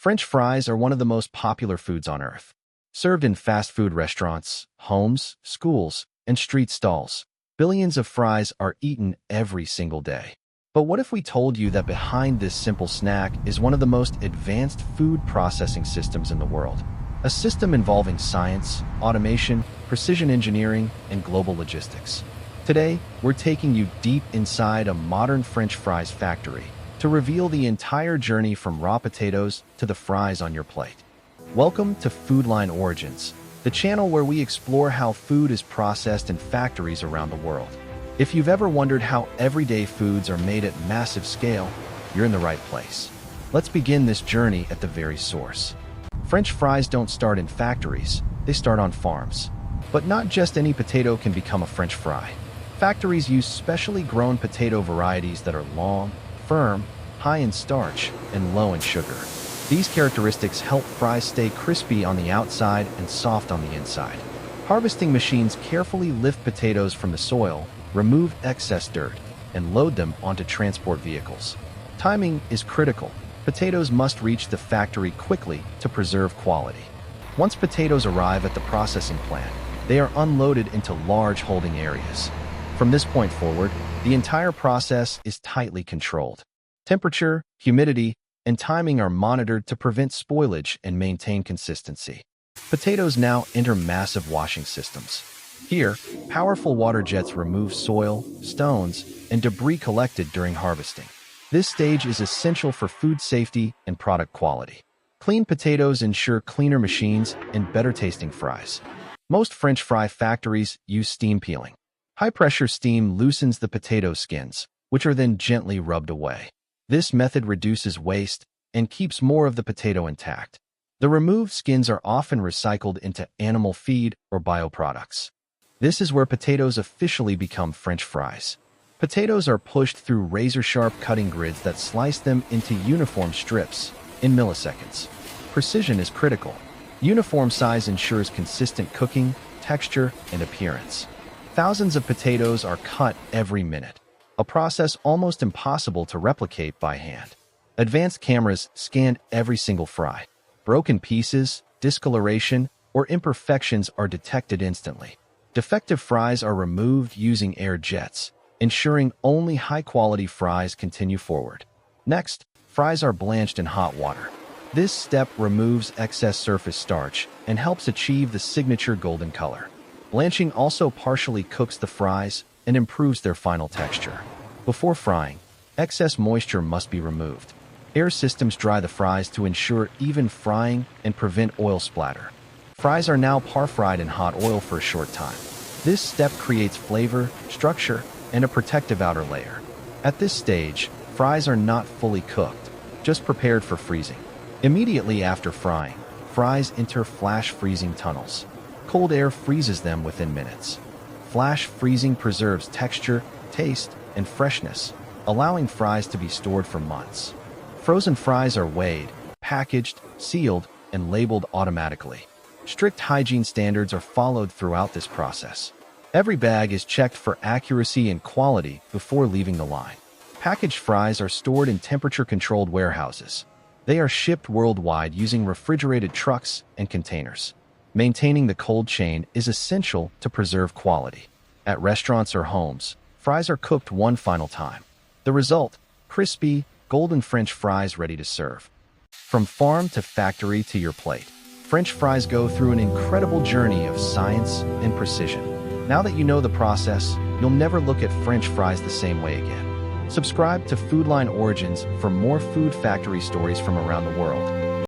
French fries are one of the most popular foods on earth. Served in fast food restaurants, homes, schools, and street stalls, billions of fries are eaten every single day. But what if we told you that behind this simple snack is one of the most advanced food processing systems in the world? A system involving science, automation, precision engineering, and global logistics. Today, we're taking you deep inside a modern French fries factory to reveal the entire journey from raw potatoes to the fries on your plate. Welcome to Foodline Origins, the channel where we explore how food is processed in factories around the world. If you've ever wondered how everyday foods are made at massive scale, you're in the right place. Let's begin this journey at the very source. French fries don't start in factories, they start on farms. But not just any potato can become a French fry. Factories use specially grown potato varieties that are long, firm, high in starch, and low in sugar. These characteristics help fries stay crispy on the outside and soft on the inside. Harvesting machines carefully lift potatoes from the soil, remove excess dirt, and load them onto transport vehicles. Timing is critical. Potatoes must reach the factory quickly to preserve quality. Once potatoes arrive at the processing plant, they are unloaded into large holding areas. From this point forward, the entire process is tightly controlled. Temperature, humidity, and timing are monitored to prevent spoilage and maintain consistency. Potatoes now enter massive washing systems. Here, powerful water jets remove soil, stones, and debris collected during harvesting. This stage is essential for food safety and product quality. Clean potatoes ensure cleaner machines and better-tasting fries. Most French fry factories use steam peeling. High-pressure steam loosens the potato skins, which are then gently rubbed away. This method reduces waste and keeps more of the potato intact. The removed skins are often recycled into animal feed or bioproducts. This is where potatoes officially become French fries. Potatoes are pushed through razor-sharp cutting grids that slice them into uniform strips in milliseconds. Precision is critical. Uniform size ensures consistent cooking, texture, and appearance. Thousands of potatoes are cut every minute, a process almost impossible to replicate by hand. Advanced cameras scan every single fry. Broken pieces, discoloration, or imperfections are detected instantly. Defective fries are removed using air jets, ensuring only high-quality fries continue forward. Next, fries are blanched in hot water. This step removes excess surface starch and helps achieve the signature golden color. Blanching also partially cooks the fries and improves their final texture. Before frying, excess moisture must be removed. Air systems dry the fries to ensure even frying and prevent oil splatter. Fries are now par-fried in hot oil for a short time. This step creates flavor, structure, and a protective outer layer. At this stage, fries are not fully cooked, just prepared for freezing. Immediately after frying, fries enter flash freezing tunnels. Cold air freezes them within minutes. Flash freezing preserves texture, taste, and freshness, allowing fries to be stored for months. Frozen fries are weighed, packaged, sealed, and labeled automatically. Strict hygiene standards are followed throughout this process. Every bag is checked for accuracy and quality before leaving the line. Packaged fries are stored in temperature-controlled warehouses. They are shipped worldwide using refrigerated trucks and containers. Maintaining the cold chain is essential to preserve quality. At restaurants or homes, fries are cooked one final time. The result: crispy, golden French fries ready to serve. From farm to factory to your plate, French fries go through an incredible journey of science and precision. Now that you know the process, you'll never look at French fries the same way again. Subscribe to Foodline Origins for more food factory stories from around the world.